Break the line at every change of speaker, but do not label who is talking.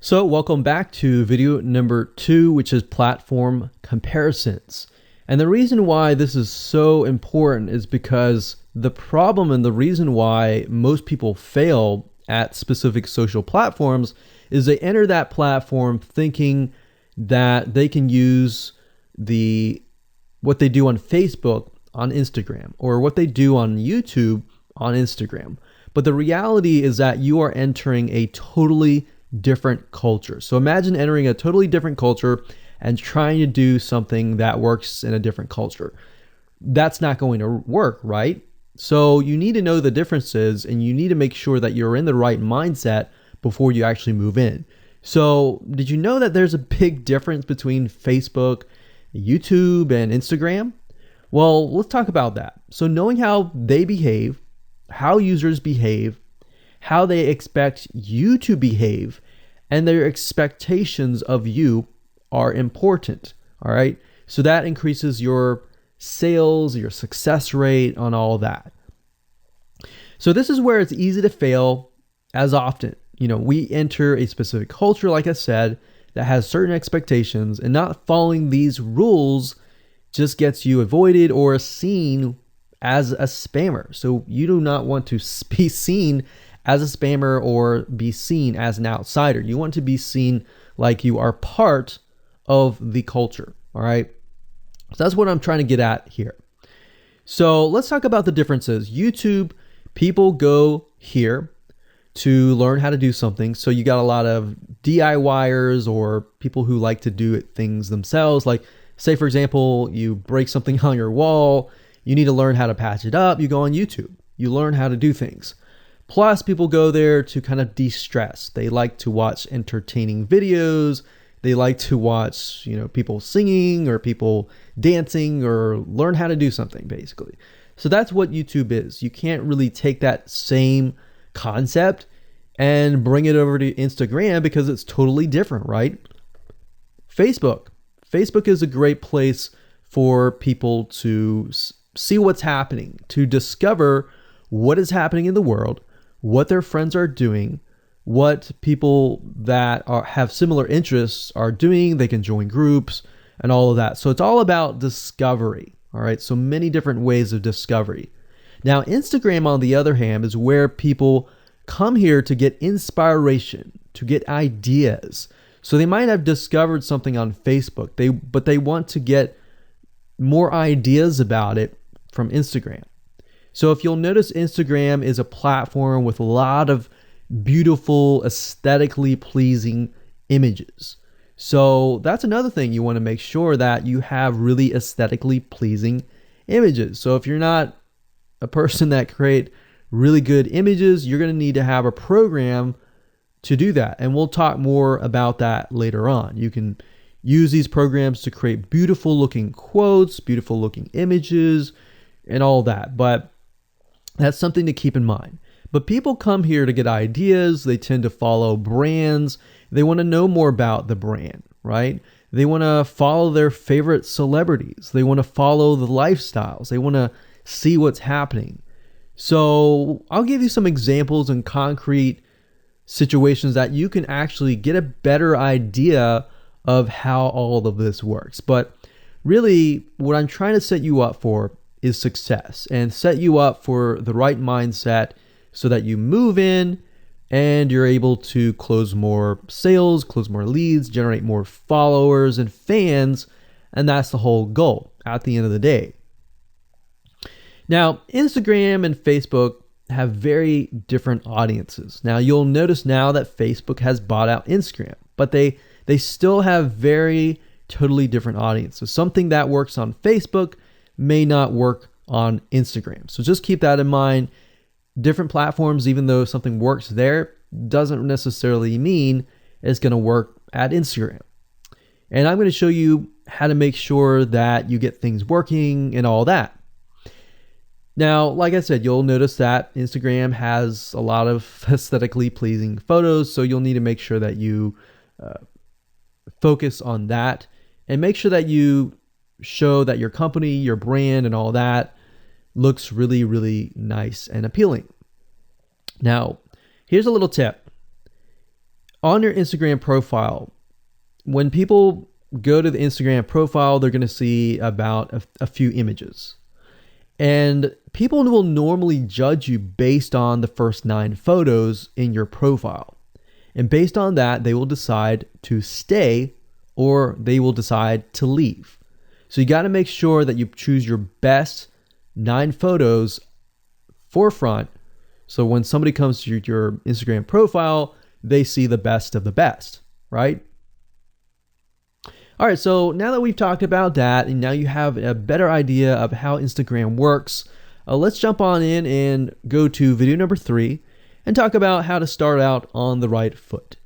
So welcome back to video number 2, which is platform comparisons. And the reason why this is so important is because the problem and the reason why most people fail at specific social platforms is they enter that platform thinking that they can use what they do on Facebook on Instagram, or what they do on YouTube on Instagram. But the reality is that you are entering a totally different culture. So imagine entering a totally different culture and trying to do something that works in a different culture. That's not going to work, right? So you need to know the differences, and you need to make sure that you're in the right mindset before you actually move in. So did you know that there's a big difference between Facebook, YouTube, and Instagram? Well, let's talk about that. So knowing how they behave, how users behave, how they expect you to behave, and their expectations of you are important. All right. So that increases your sales, your success rate on all that. So this is where it's easy to fail as often. We enter a specific culture, like I said, that has certain expectations, and not following these rules just gets you avoided or seen as a spammer. So you do not want to be seen as a spammer or be seen as an outsider. You want to be seen like you are part of the culture. All right. So that's what I'm trying to get at here. So let's talk about the differences. YouTube, people go here to learn how to do something. So you got a lot of DIYers, or people who like to do things themselves. Like, say, for example, you break something on your wall, you need to learn how to patch it up. You go on YouTube, you learn how to do things. Plus, people go there to kind of de-stress. They like to watch entertaining videos. They like to watch, people singing or people dancing, or learn how to do something, basically. So that's what YouTube is. You can't really take that same concept and bring it over to Instagram because it's totally different, right? Facebook is a great place for people to see what's happening, to discover what is happening in the world, what their friends are doing, what people that have similar interests are doing. They can join groups and all of that. So it's all about discovery. All right. So many different ways of discovery. Now, Instagram, on the other hand, is where people come here to get inspiration, to get ideas. So they might have discovered something on Facebook, but they want to get more ideas about it from Instagram. So if you'll notice, Instagram is a platform with a lot of beautiful, aesthetically pleasing images. So that's another thing. You want to make sure that you have really aesthetically pleasing images. So if you're not a person that create really good images, you're going to need to have a program to do that. And we'll talk more about that later on. You can use these programs to create beautiful looking quotes, beautiful looking images, and all that. But that's something to keep in mind. But people come here to get ideas. They tend to follow brands. They want to know more about the brand, right? They want to follow their favorite celebrities. They want to follow the lifestyles. They want to see what's happening. So I'll give you some examples and concrete situations that you can actually get a better idea of how all of this works. But really, what I'm trying to set you up for is success, and set you up for the right mindset so that you move in and you're able to close more sales, close more leads, generate more followers and fans. And that's the whole goal at the end of the day. Now, Instagram and Facebook have very different audiences. Now, you'll notice now that Facebook has bought out Instagram, but they still have very totally different audiences. Something that works on Facebook may not work on Instagram. So just keep that in mind. Different platforms, even though something works there, doesn't necessarily mean it's going to work at Instagram. And I'm going to show you how to make sure that you get things working and all that. Now, like I said, you'll notice that Instagram has a lot of aesthetically pleasing photos, so you'll need to make sure that you focus on that, and make sure that you show that your company, your brand, and all that looks really, really nice and appealing. Now, here's a little tip. on your Instagram profile, when people go to the Instagram profile, they're going to see about a few images. And people will normally judge you based on the first 9 photos in your profile. And based on that, they will decide to stay or they will decide to leave. So you got to make sure that you choose your best 9 photos forefront. So when somebody comes to your Instagram profile, they see the best of the best, right? All right, so now that we've talked about that, and now you have a better idea of how Instagram works, let's jump on in and go to video number 3 and talk about how to start out on the right foot.